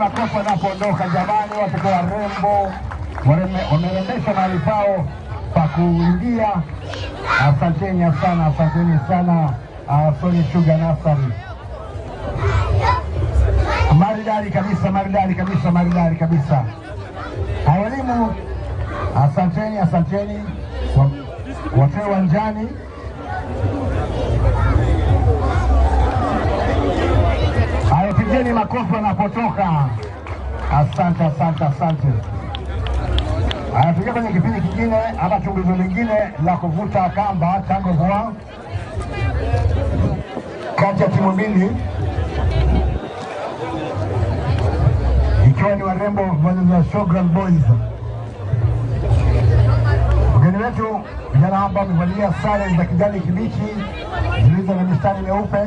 makofi wanapoondoka jamani, watoto warembo wamerembesha mahali pao pa kuingia. Asanteni sana Sony Sugar Nasari. Maridadi kabisa. Walimu asanteni wote uwanjani. Pigeni makofi wanapotoka. Asante. Tukia kwenye kipindi kingine ama chunguzo lingine la kuvuta kamba tango voa kati ya timu mbili, ikiwa ni warembo wa Showground Boys. Mgeni wetu vijana ambao wamevalia sare za kijani kibichi zilizo na mistari meupe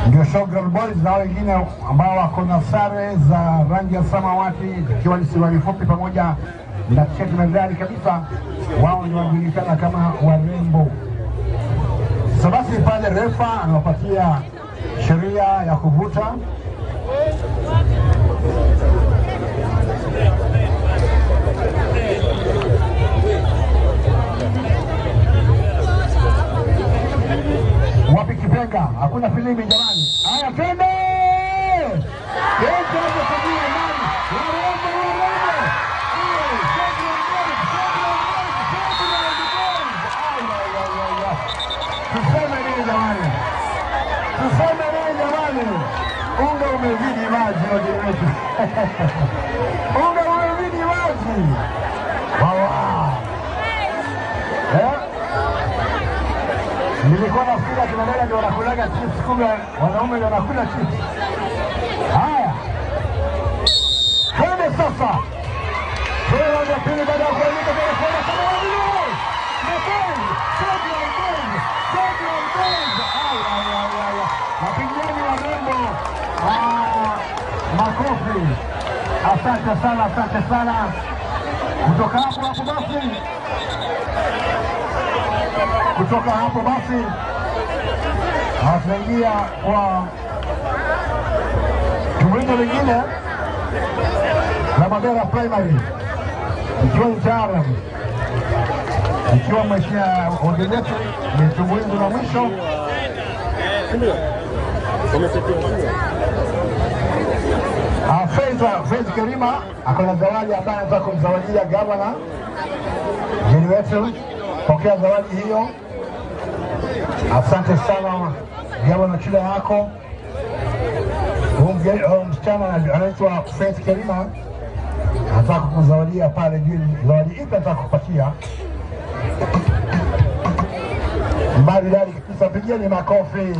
ndio Showground Boys, na wengine ambao wako na sare za rangi ya samawati ikiwa ni suruali fupi pamoja na t-shirt maridadi kabisa, wao ndio wanajulikana kama warembo. Sasa basi pale refa anawapatia sheria ya kuvuta. Wapi kipenga? Hakuna filimbi jamani. Haya twende! Tuseme nini jamani? Unga umezidi maji wajeni wetu. Unga umezidi maji. Wawa. Nilikuwa nafikiri kina dada ndio wanakulaga chips, kumbe wanaume ndio wanakula chips. Haya. Twende sasa. Twende pili baada ya kuandika kwa wajini. Wapigeni warembo. Makofi. Asante sana. Kutoka hapo basi tunaingia kwa tumwito lingine la Madera Primary, ikiwa ni taarabu, ikiwa mheshimiwa wageni wetu ni tumwito la mwisho. Fezi Kerima akona zawadi ambaye anataka kumzawadia gavana mgeni wetu. Pokea zawadi hiyo. Asante sana gavana, chila yako. Huyu msichana anaitwa Fezi Kerima anataka kukuzawadia pale juu. Zawadi ipi anataka kupatia? Maridadi kabisa, pigeni makofi.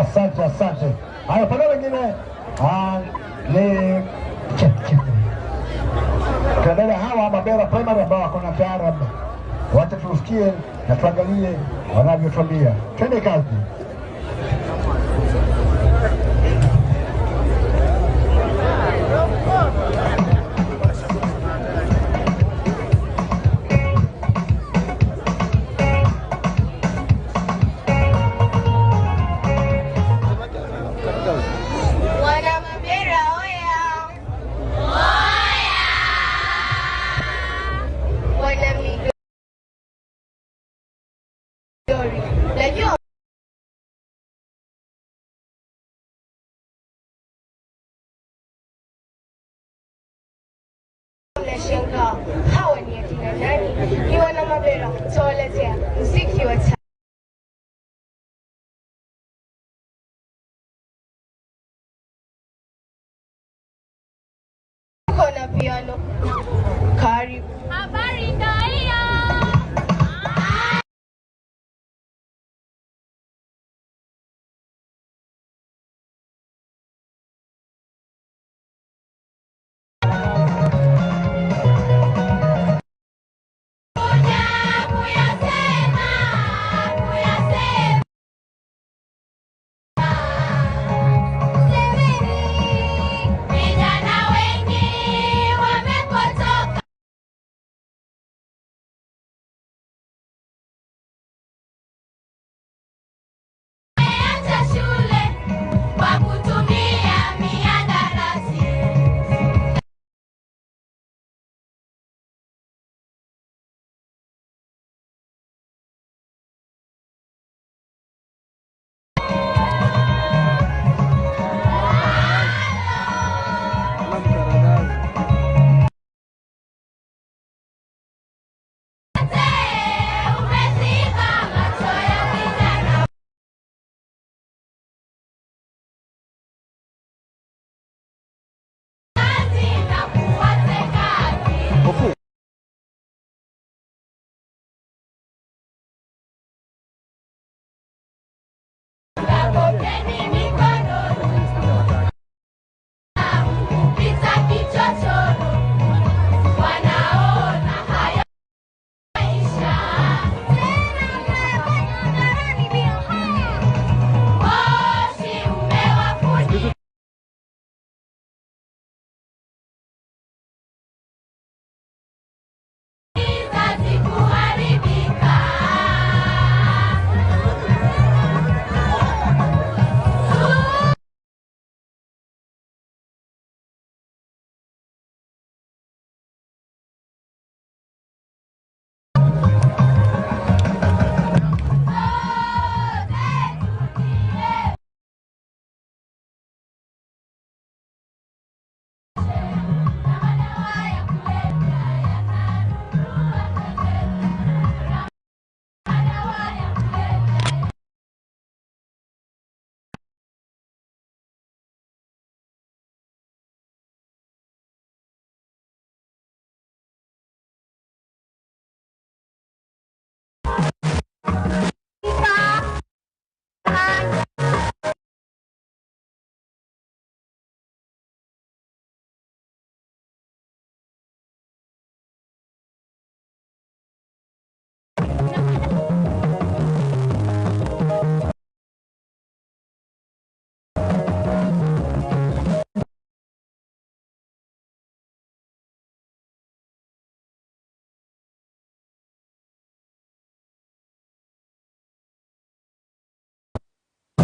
Asante. Haya pale wengine ni kadada hawa Madera Primary ambao wako na taarabu. Wacha tusikie na tuangalie wanavyotuambia. Twende kazi. Nashangaa hawa ni akina nani? Ni wana Mabera, tawaletea muziki wa na piano. Karibu. Habari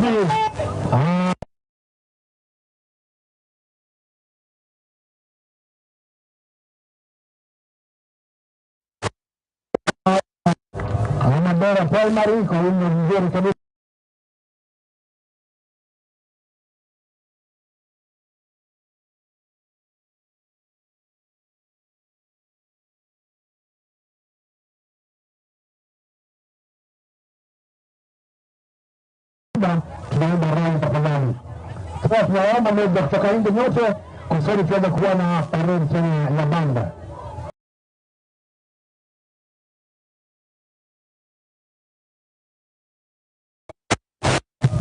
Bora primary kwa hiyo vizuri kabisa. Tunaomba rai tafadhali. Sasa tunaomba mmoja kutoka nje nyote kusudi tuweze kuwa na parade tena ya banda.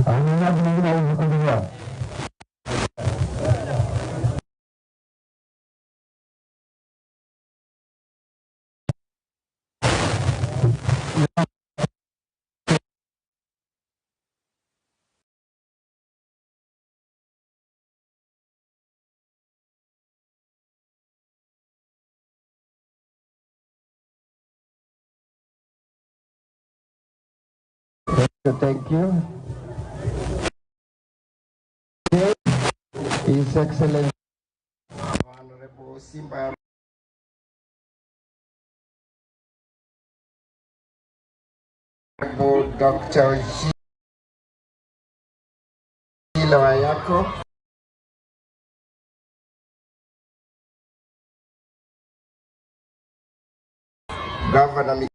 Mmoja mwingine hawezi kuendelea. Thank you. His Excellency Honorable Simba Dr. Ayacko, Governor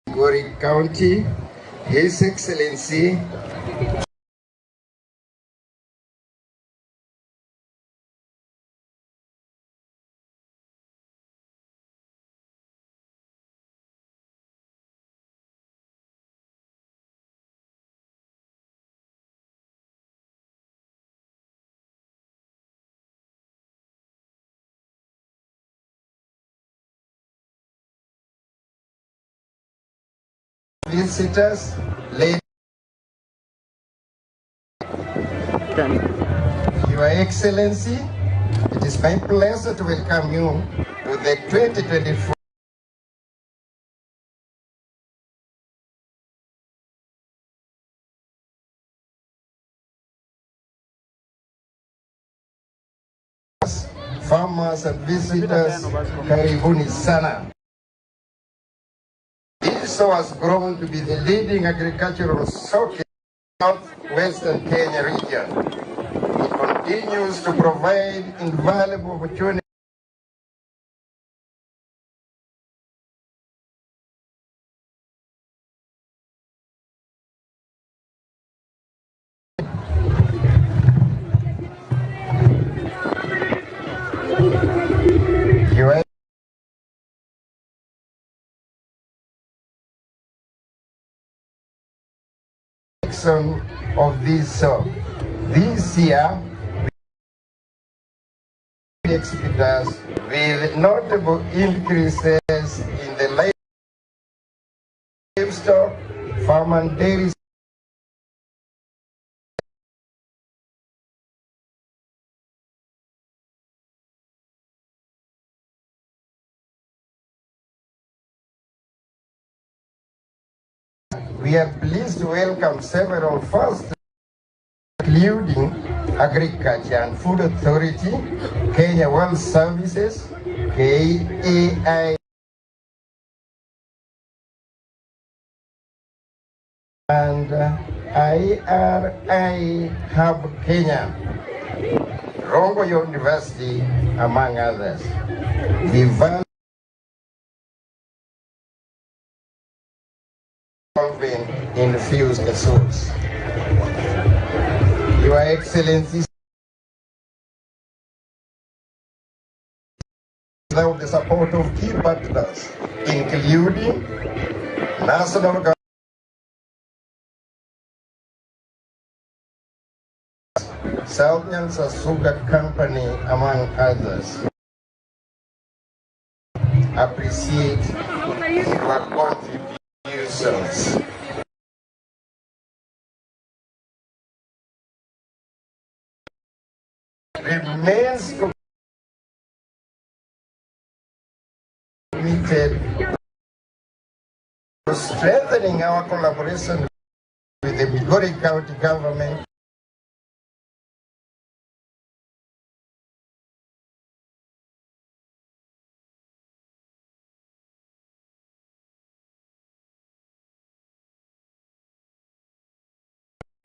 Migori County, His Excellency visitors, ladies, Your Excellency, it is my pleasure to welcome you to the 2024 farmers and visitors. Karibuni sana. This has grown to be the leading agricultural showcase in southwestern Kenya region. It continues to provide invaluable opportunities of this this year we expect with notable increases in the livestock, farm and dairy. We are pleased to welcome several first, including Agriculture and Food Authority, Kenya World Services, KAI, and IRI Hub Kenya, Rongo University, among others. We value infused souls. Your Excellency, without the support of key partners, including national government, Southern Sugar Company, among others, appreciate your contributions. Remains committed Strengthening our collaboration with the Migori County government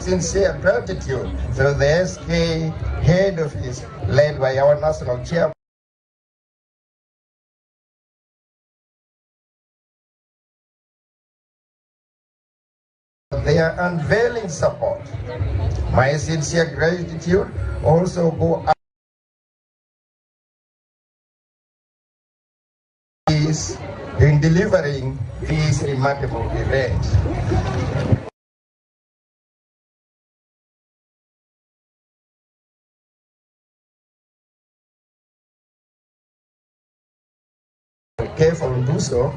sincere gratitude to the SK head office led by our national chair. Their unveiling support. My sincere gratitude also go up in delivering this remarkable event. Careful to do so,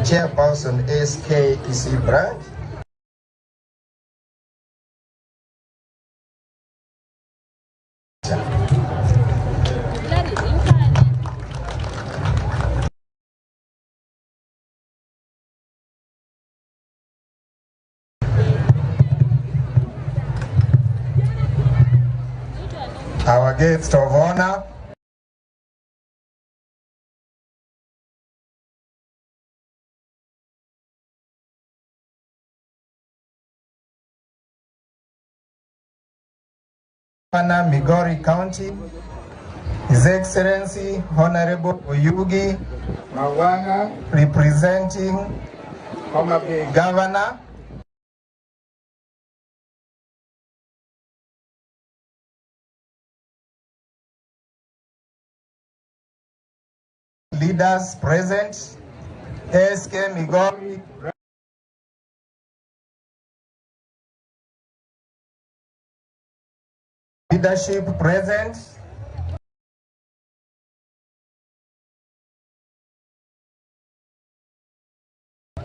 Chairperson SKEC branch. Our guest of honor, Migori County, His Excellency Honorable Oyugi Mawana, representing Governor. Leaders present, SK Migori leadership present,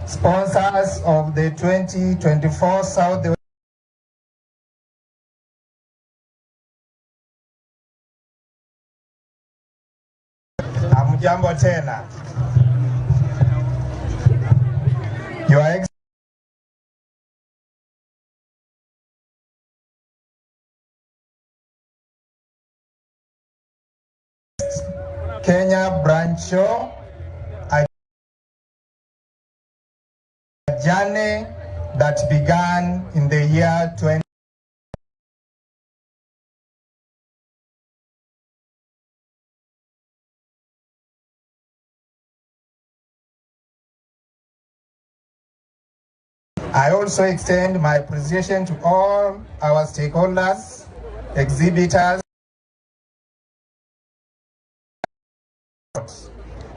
sponsors of the 2024 South Jambo tena. Your Excellency, Kenya branch show a journey that began in the year 20. I also extend my appreciation to all our stakeholders, exhibitors.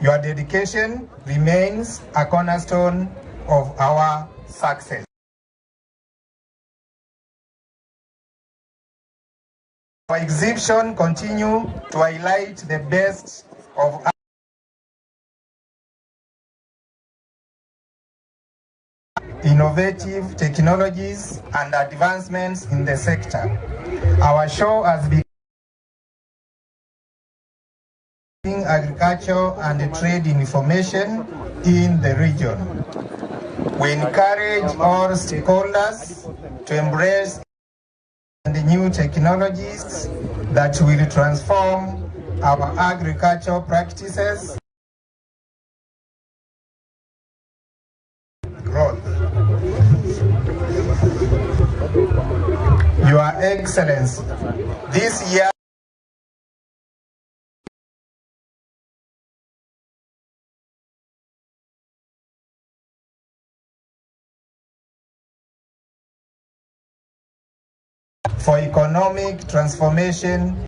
Your dedication remains a cornerstone of our success. Our exhibition continue to highlight the best of innovative technologies and advancements in the sector. Our show has been agriculture and trade information in the region. We encourage all stakeholders to embrace the new technologies that will transform our agricultural practices. Growth. Your Excellency, this year for economic transformation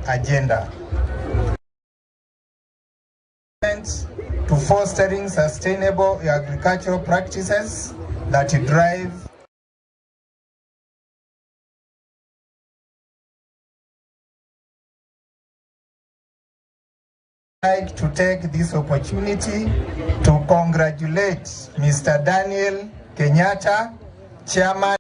agenda to fostering sustainable agricultural practices that drive like to take this opportunity to congratulate Mr. Daniel Kenyatta, Chairman,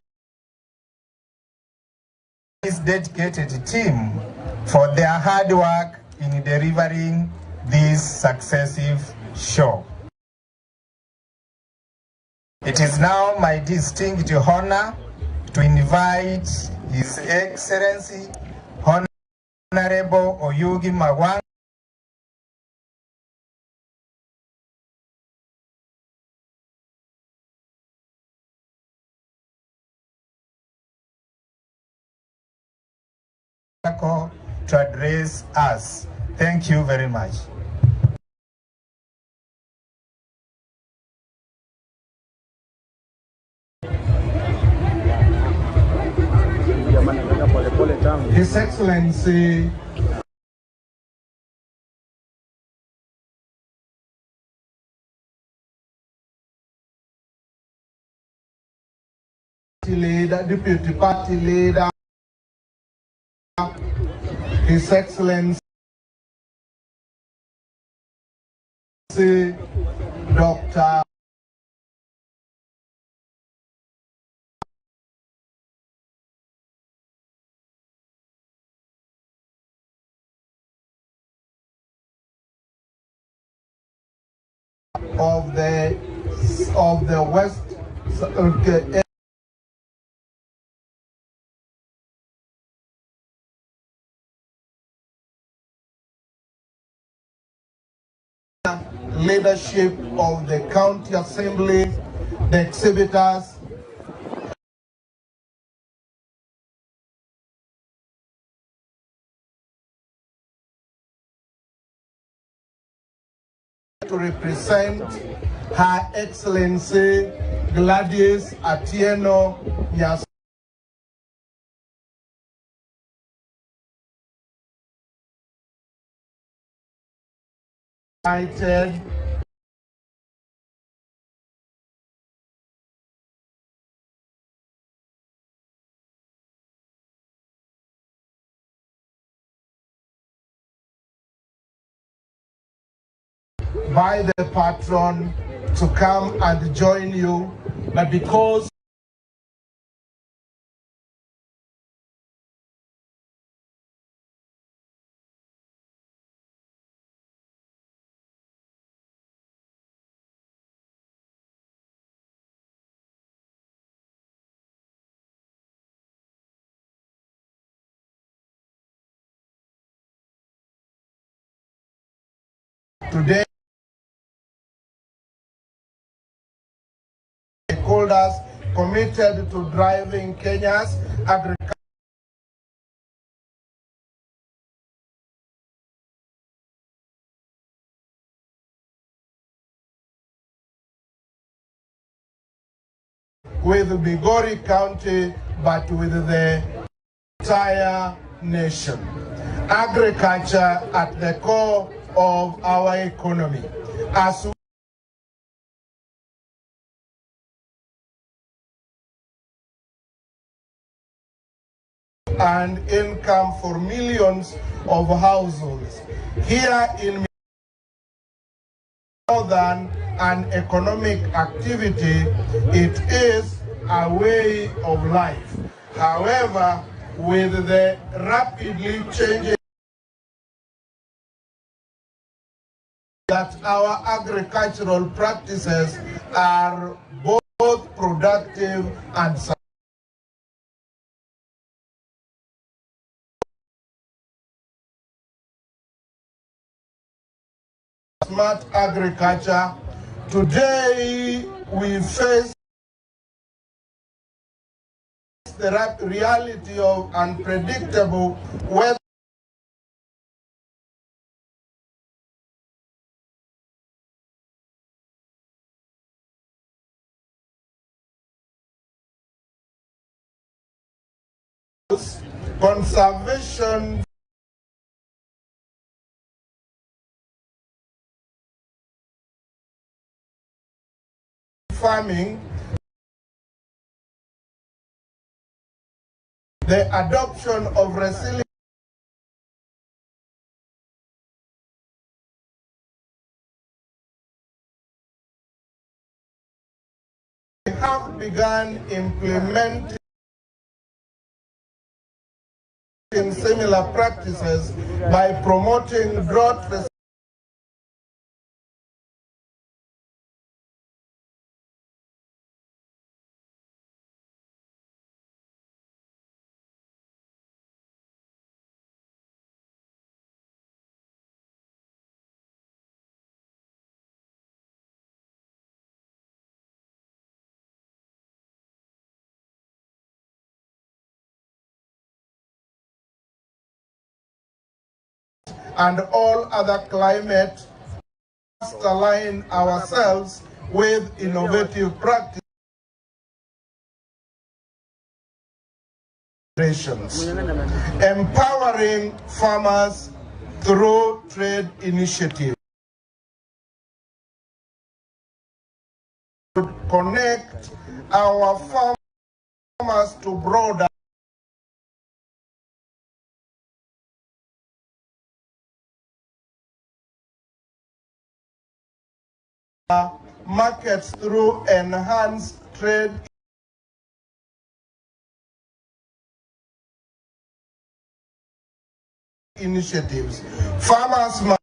his dedicated team for their hard work in delivering these successive show. It is now my distinct honor to invite His Excellency Honorable Oyugi Mawang to address us. Thank you very much. His Excellency leader, deputy party leader, His Excellency Dr. of the West leadership of the County Assembly, the exhibitors, to represent Her Excellency Gladys Atieno Nyas. United by the patron to come and join you, but because today stakeholders committed to driving Kenya's agriculture with Migori County, but with the entire nation. Agriculture at the core of our economy. As and income for millions of households. Here in more than an economic activity, it is a way of life. However, with the rapidly changing that our agricultural practices are both productive and smart agriculture. Today we face the reality of unpredictable weather conservation farming, the adoption of resilient we have begun implementing similar practices by promoting drought and all other climate, must align ourselves with innovative practices. Empowering farmers through trade initiatives. Connect our farmers to broader markets through enhanced trade initiatives. Farmers must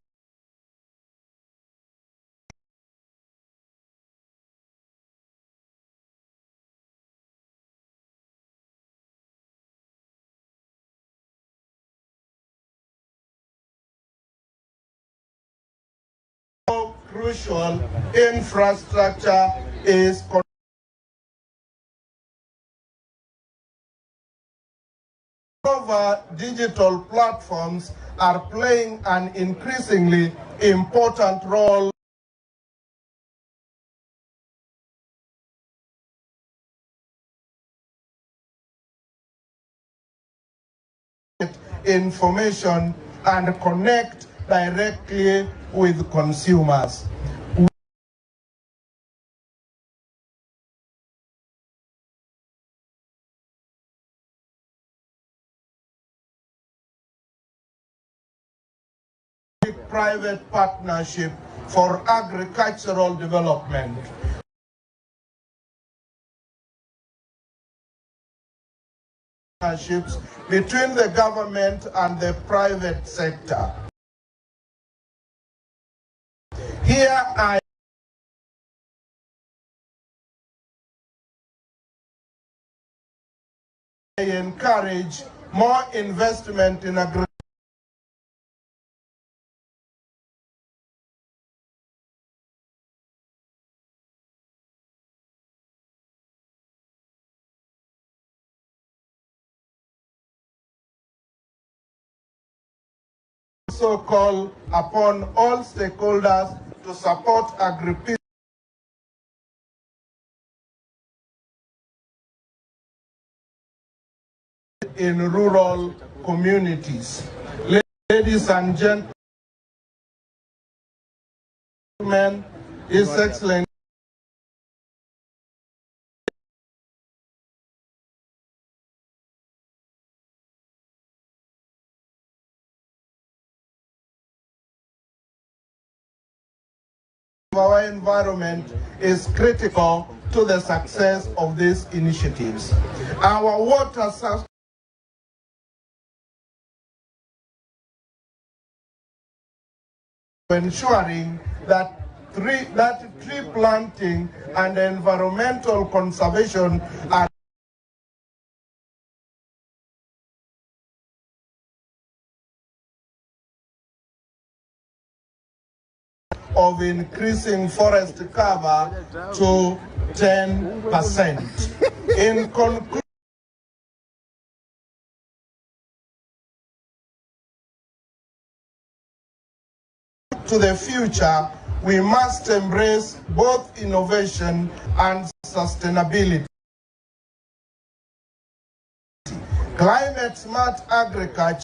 crucial infrastructure is digital platforms are playing an increasingly important role information and connect directly with consumers. Private partnership for agricultural development. Partnerships between the government and the private sector. Here I encourage more investment in agriculture. Also call upon all stakeholders to support agribusiness in rural communities. Ladies and gentlemen, His Excellency our environment is critical to the success of these initiatives. Our water ensuring that tree planting and environmental conservation are of increasing forest cover to 10%. In conclusion, to the future, we must embrace both innovation and sustainability. Climate smart agriculture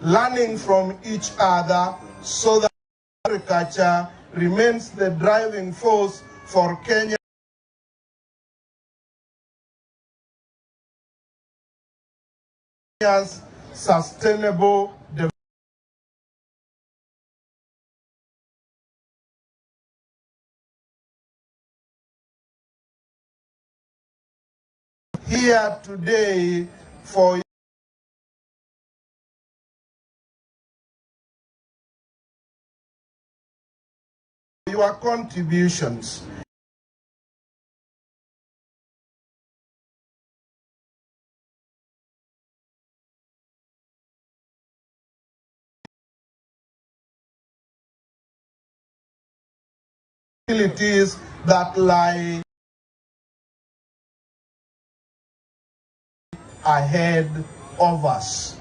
learning from each other so that agriculture remains the driving force for Kenya's sustainable development. Here today for your contributions. responsibilities that lie ahead of us.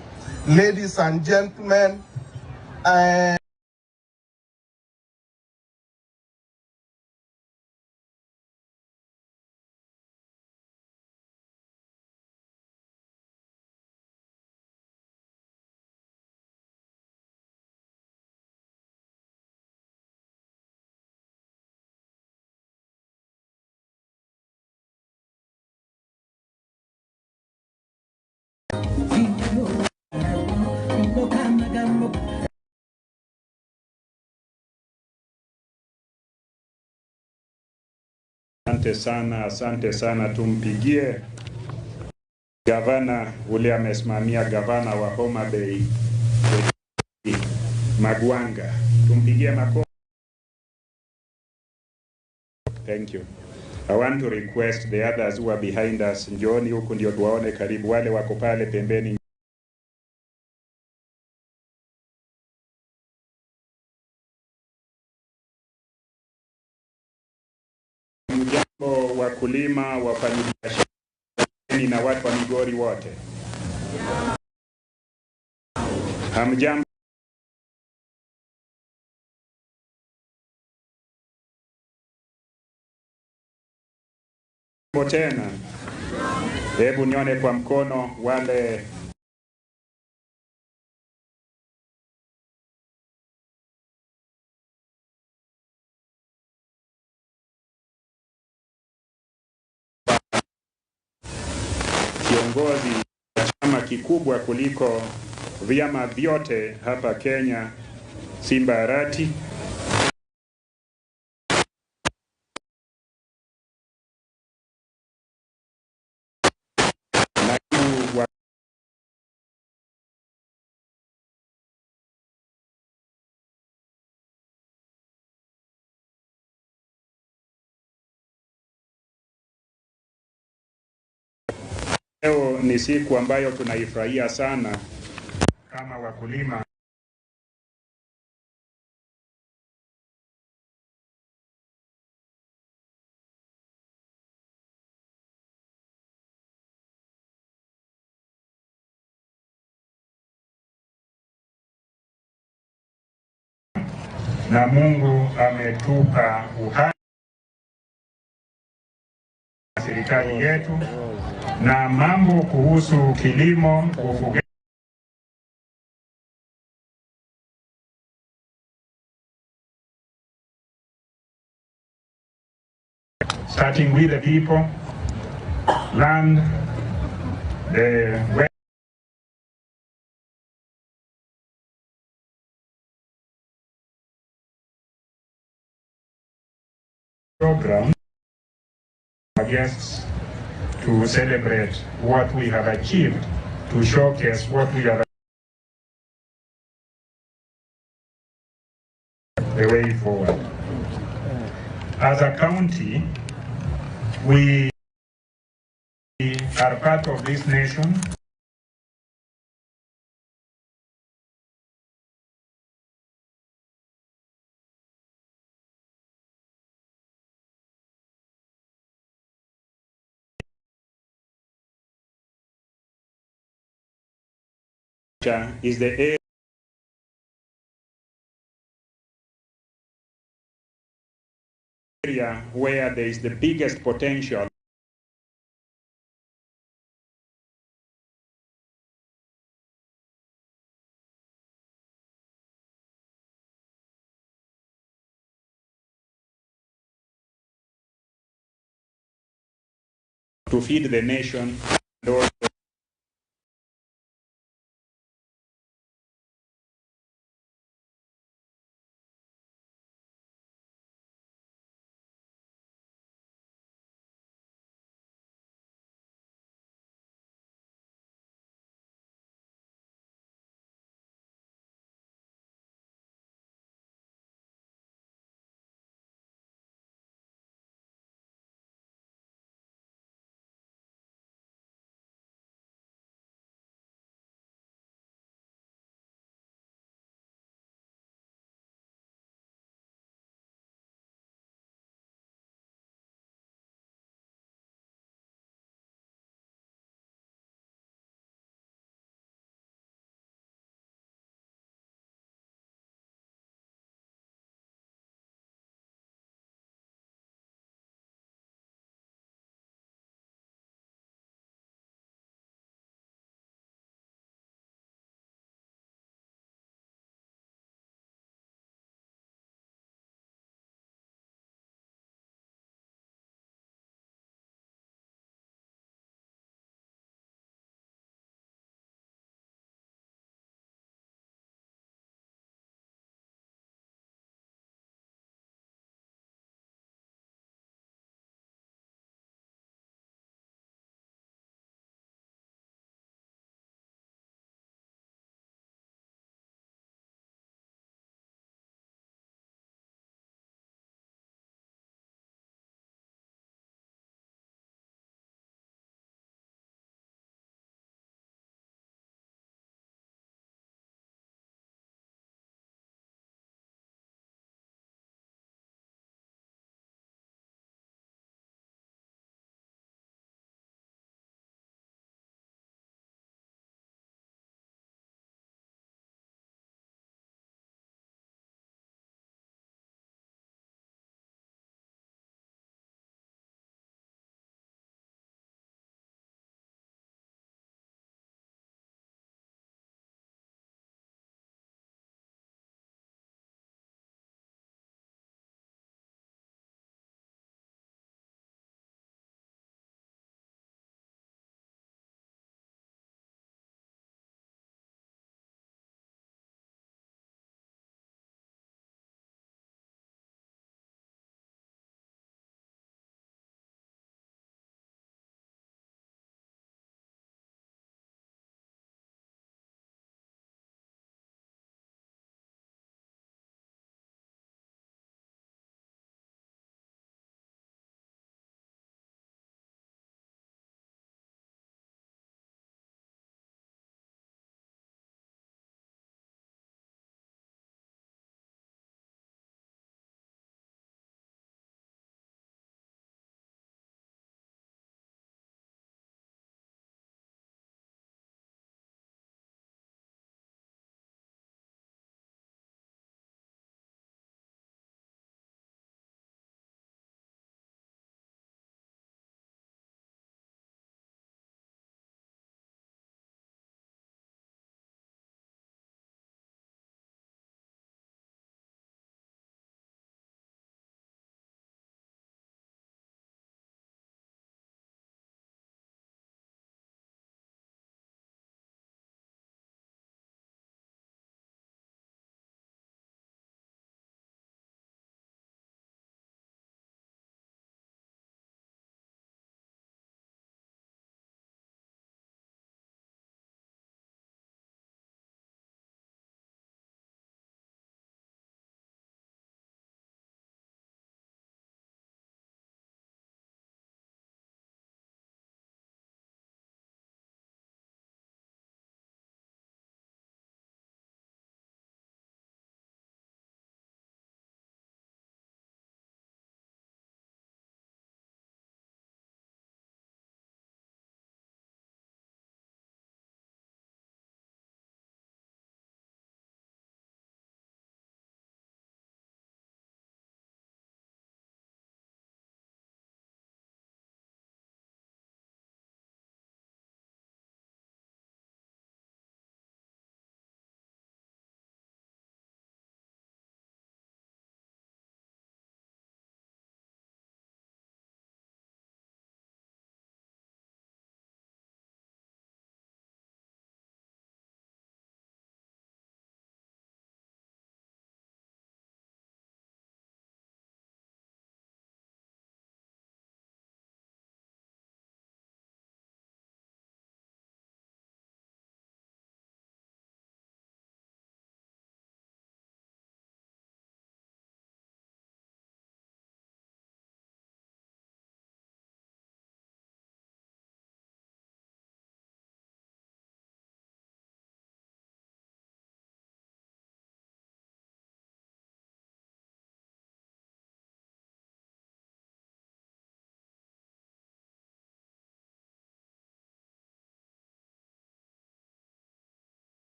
Ladies and gentlemen, Asante sana, tumpigie gavana ule amesimamia, gavana wa Homa Bay Magwanga, tumpigie makofi. Thank you. I want to request the others who are behind us, njooni huku ndio tuwaone karibu, wale wako pale pembeni. Mjambo wakulima, wafanyabiashara na watu wa Migori wote. Hamjambo tena. Hebu nione kwa mkono wale kiongozi wa chama kikubwa kuliko vyama vyote hapa Kenya, Simba Arati. Leo ni siku ambayo tunaifurahia sana kama wakulima. Na Mungu ametupa uhai, serikali yetu, na mambo kuhusu kilimo, ufugaji, starting with the people, land, the program, our guests, to celebrate what we have achieved, to showcase what we have the way forward. As a county, we are part of this nation. Is the area where there is the biggest potential to feed the nation and also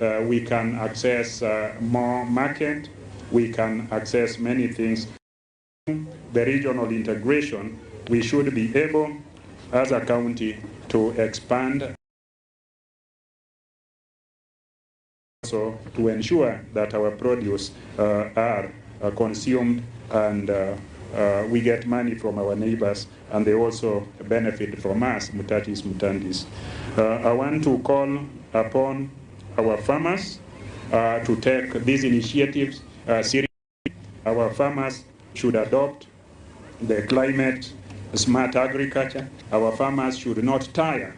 we can access more market, we can access many things. The regional integration, we should be able, as a county, to expand, so to ensure that our produce are consumed and we get money from our neighbors and they also benefit from us, mutatis mutandis. I want to call upon our farmers to take these initiatives seriously. Our farmers should adopt the climate smart agriculture. Our farmers should not tire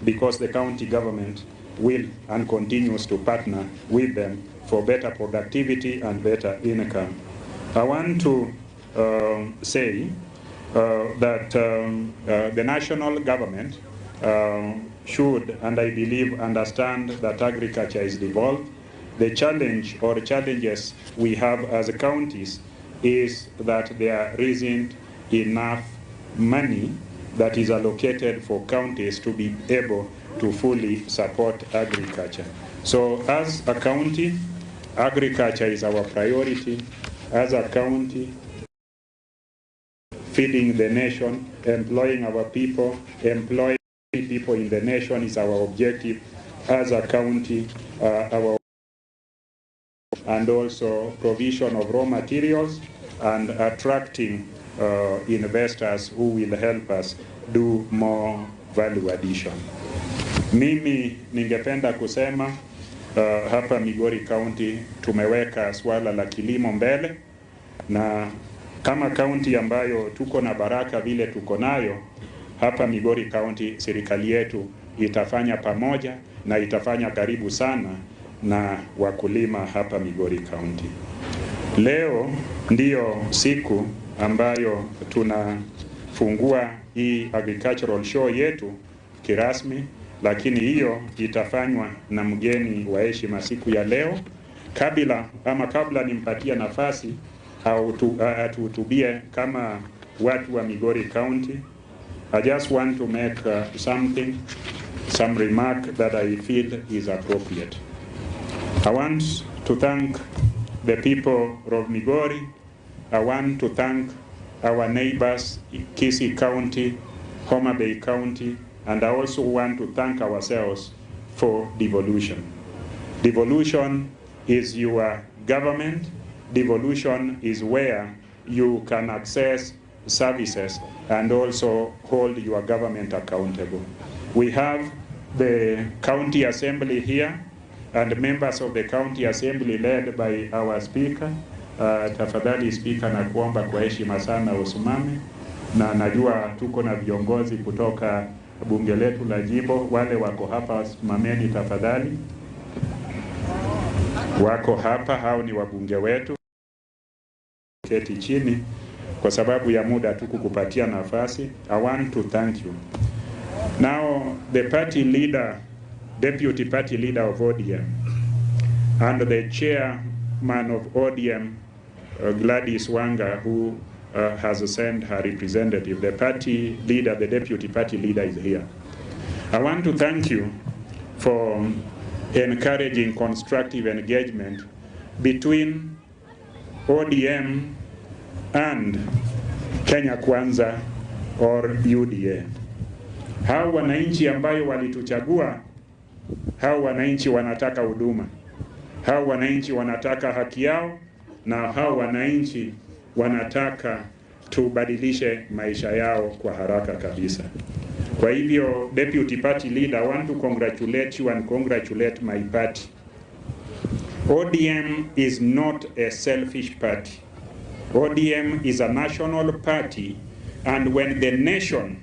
because the county government will and continues to partner with them for better productivity and better income. I want to say that the national government should, and I believe, understand that agriculture is devolved. The challenge or challenges we have as counties is that there isn't enough money that is allocated for counties to be able to fully support agriculture. So as a county, agriculture is our priority. As a county, feeding the nation, employing our people, employing people in the nation is our objective. As a county, our and also provision of raw materials and attracting investors who will help us do more value addition. Mimi ningependa kusema hapa Migori County tumeweka swala la kilimo mbele, na kama county ambayo tuko na baraka vile tuko nayo hapa Migori County, serikali yetu itafanya pamoja na itafanya karibu sana na wakulima hapa Migori County. Leo ndiyo siku ambayo tunafungua hii agricultural show yetu kirasmi, lakini hiyo itafanywa na mgeni wa heshima siku ya leo. Kabla nimpatia nafasi au tuhutubie kama watu wa Migori County, I just want to make some remark that I feel is appropriate. I want to thank the people of Migori. I want to thank our neighbors, Kisii County, Homa Bay County, and I also want to thank ourselves for devolution. Devolution is your government. Devolution is where you can access services and also hold your government accountable. We have the county assembly here and members of the county assembly led by our speaker. Tafadhali speaker, na kuomba kwa heshima sana usimame, na najua tuko na viongozi kutoka bunge letu la jimbo. Wale wako hapa simameni tafadhali. Wako hapa, hao ni wabunge wetu. Keti chini kwa sababu ya muda tukukupatia nafasi. I want to thank you. Now the party leader, deputy party leader of ODM and the chairman of ODM, Gladys Wanga, who has sent her representative. The party leader, the deputy party leader is here. I want to thank you for encouraging constructive engagement between ODM and Kenya Kwanza or UDA. Hao wananchi ambayo walituchagua, hao wananchi wanataka huduma, hao wananchi wanataka haki yao, na hao wananchi wanataka tubadilishe maisha yao kwa haraka kabisa. Kwa hivyo, deputy party leader, I want to congratulate you and congratulate my party. ODM is not a selfish party. ODM is a national party, and when the nation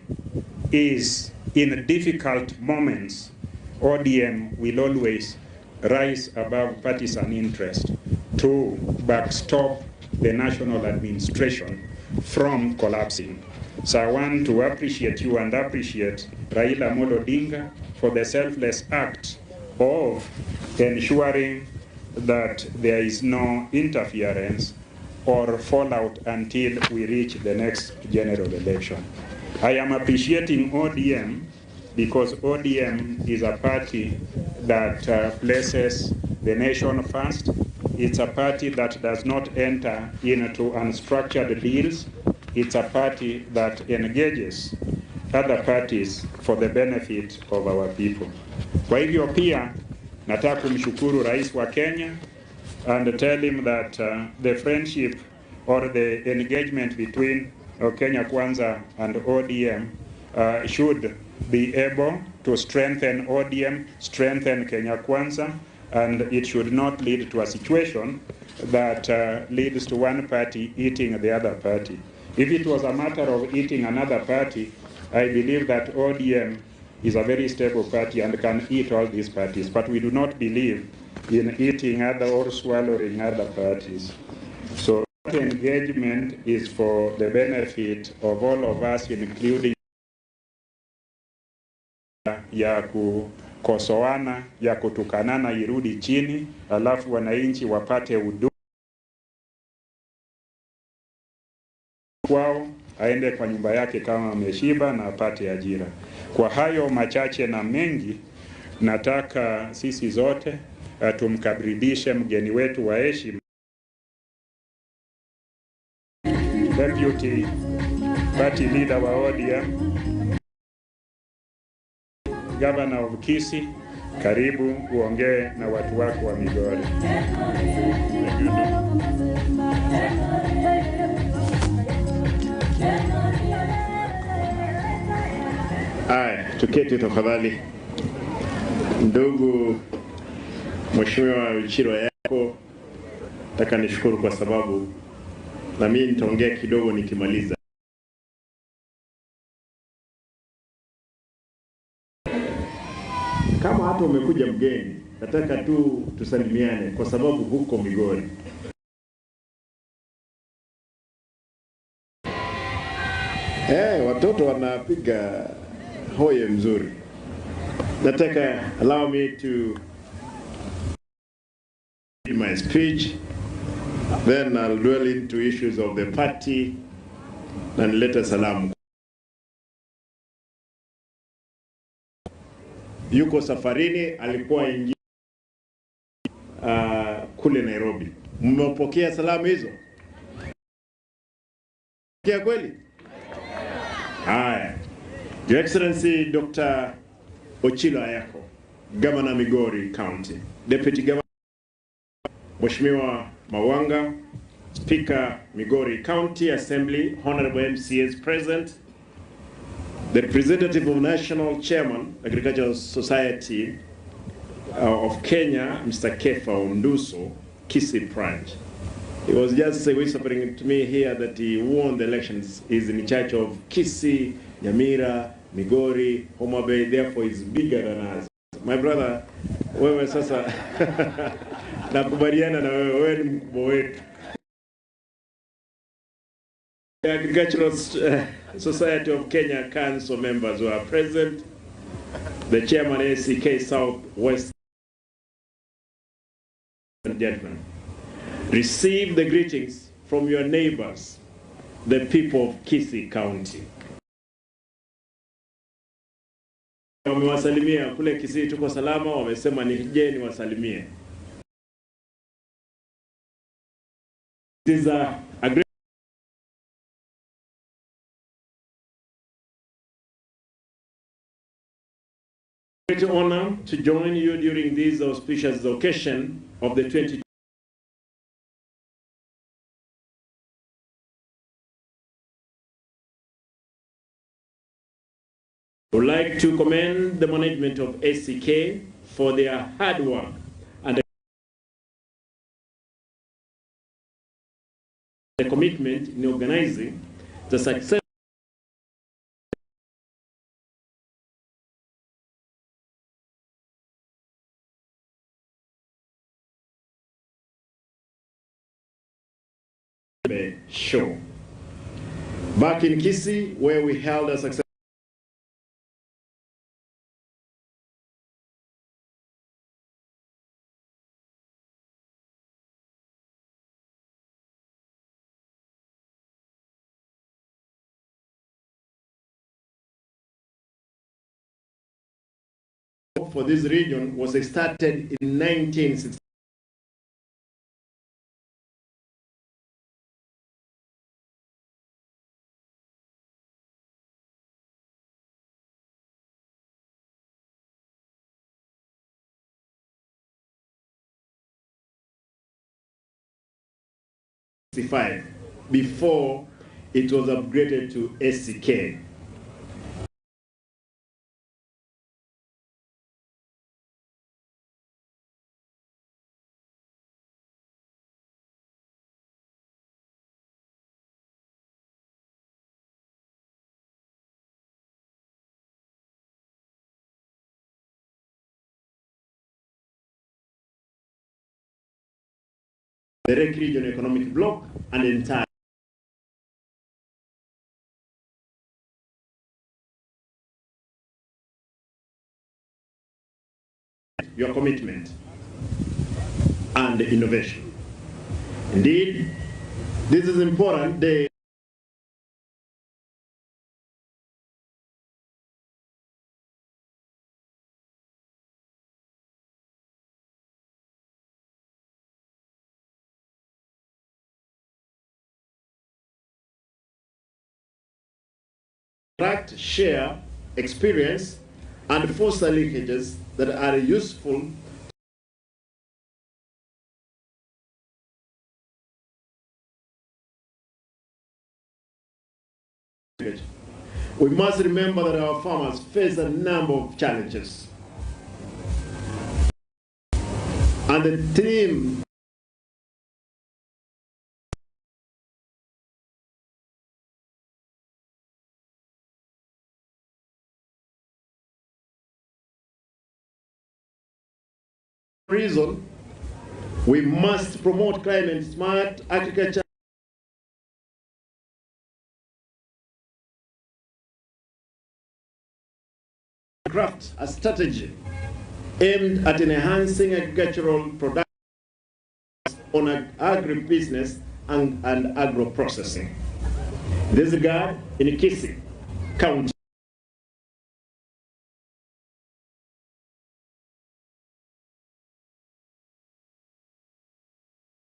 is in difficult moments, ODM will always rise above partisan interest to backstop the national administration from collapsing. So I want to appreciate you and appreciate Raila Amolo Odinga for the selfless act of ensuring that there is no interference or fallout until we reach the next general election. I am appreciating ODM because ODM is a party that places the nation first. It's a party that does not enter into unstructured deals. It's a party that engages other parties for the benefit of our people. Kwa hivyo pia nataka kumshukuru Rais wa Kenya and tell him that the friendship or the engagement between Kenya Kwanza and ODM should be able to strengthen ODM, strengthen Kenya Kwanza, and it should not lead to a situation that leads to one party eating the other party. If it was a matter of eating another party, I believe that ODM is a very stable party and can eat all these parties, but we do not believe in eating other or swallowing other parties. So that engagement is for the benefit of all of us, including ya kukosoana, ya kutukanana irudi chini, alafu wananchi wapate huduma kwao, aende kwa nyumba yake kama ameshiba na apate ajira. Kwa hayo machache na mengi, nataka sisi zote tumkaribishe mgeni wetu wa heshima, Deputy Party Leader wa ODM, Governor of Kisii. Karibu uongee na watu wako wa Migori. Haya, tuketi tafadhali. Ndugu Mheshimiwa Uchiro Ayacko, nataka nishukuru kwa sababu na mimi nitaongea kidogo nikimaliza. Kama hata umekuja mgeni, nataka tu tusalimiane kwa sababu huko Migori. Watoto wanapiga hoye mzuri. Nataka allow me to give my speech, then I'll dwell into issues of the party and later salamu. Yuko safarini, alikuwa ingi kule Nairobi. Mmepokea salamu hizo? Kia kweli? Haya. Your Excellency Dr. Ochilo Ayacko, Governor Migori County, Deputy Governor Mheshimiwa Mawanga, Speaker Migori County Assembly, Honorable MCAs present, the representative of National Chairman, Agricultural Society of Kenya, Mr. Kefa Onduso, Kisii branch. He was just whispering to me here that he won the elections. He's in charge of Kisii, Nyamira, Migori, Homa Bay, therefore he's bigger than us. My brother, wewe sasa nakubaliana na wewe ni mkubwa wetu. The Agricultural Society of Kenya Council members who are present, the chairman ACK South West, and gentlemen, receive the greetings from your neighbors, the people of Kisii County. Wamewasalimia kule Kisii, tuko salama, wamesema nije niwasalimie. This is a great honor to join you during this auspicious occasion of the 2020 I would like to commend the management of ACK for their hard work and the commitment in organizing the success show. Back in Kisii, where we held a successful for this region was started in 1960. Before it was upgraded to SCK. The REC region economic bloc and entire your commitment and innovation. Indeed, this is important. The share experience and foster linkages that are useful We must remember that our farmers face a number of challenges. And the team reason we must promote climate smart agriculture craft a strategy aimed at enhancing agricultural production on agribusiness and agro-processing. This regard in Kisii County.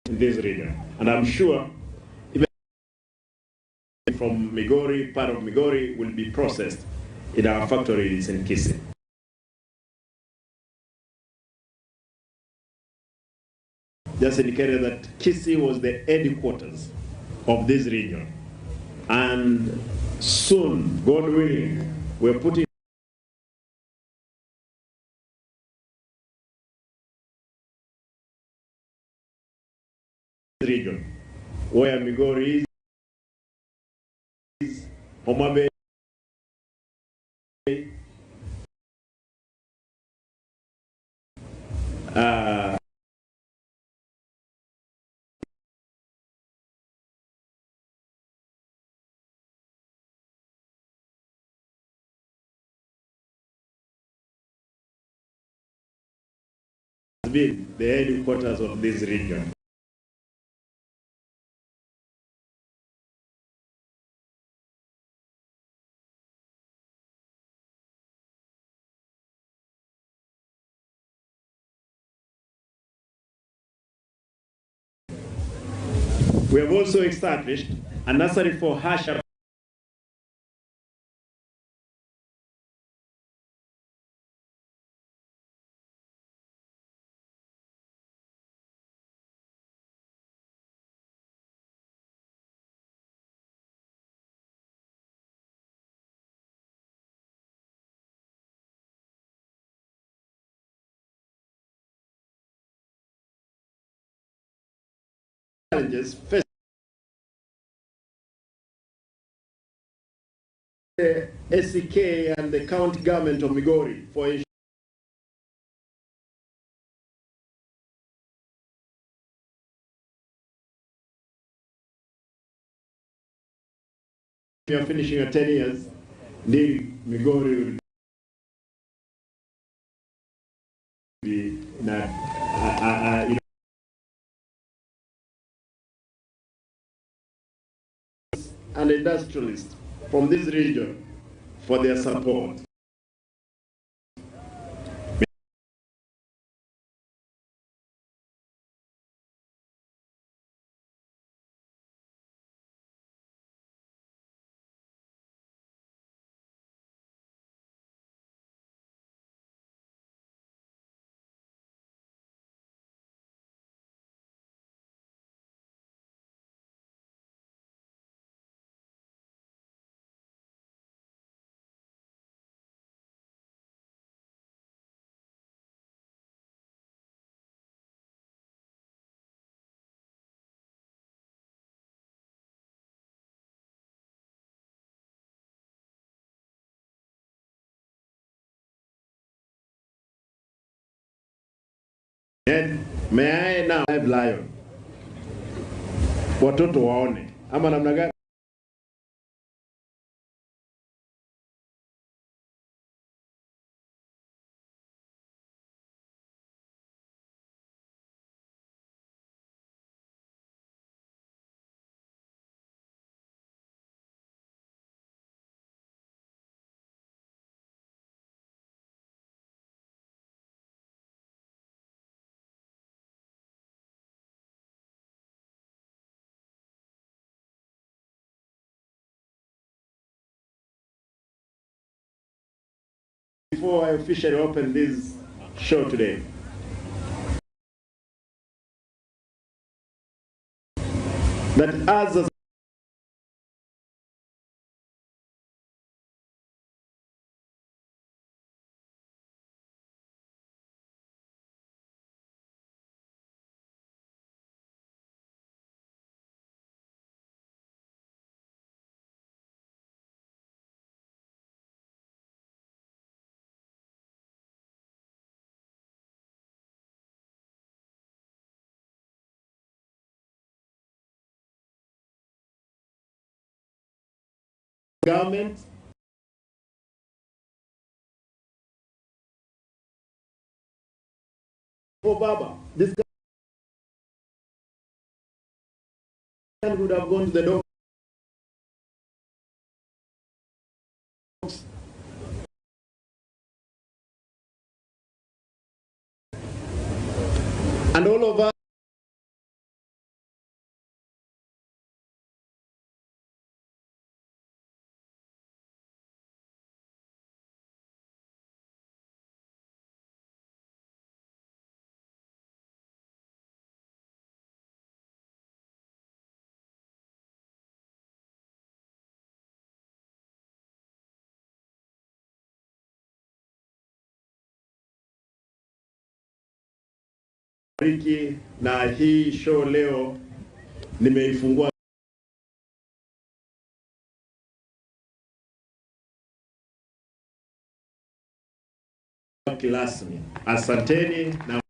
In this region, and I'm sure even from Migori, part of Migori will be processed in our factories in Kisii. Just indicated that Kisii was the headquarters of this region, and soon, God willing, we're putting region where Migori is, Homa Bay, has been the headquarters of this region. We have also established a nursery for Hasha challenges faced the SCK and the county government of Migori for we are finishing at 10 years, the Migori will be and industrialists from this region for their support. And may I now live lion? Watoto waone. Ama namna gani? Before I officially open this show today, that as a government, oh Baba, this guy would have gone to the doctor. And all of us na hii show leo nimeifungua rasmi. Asanteni na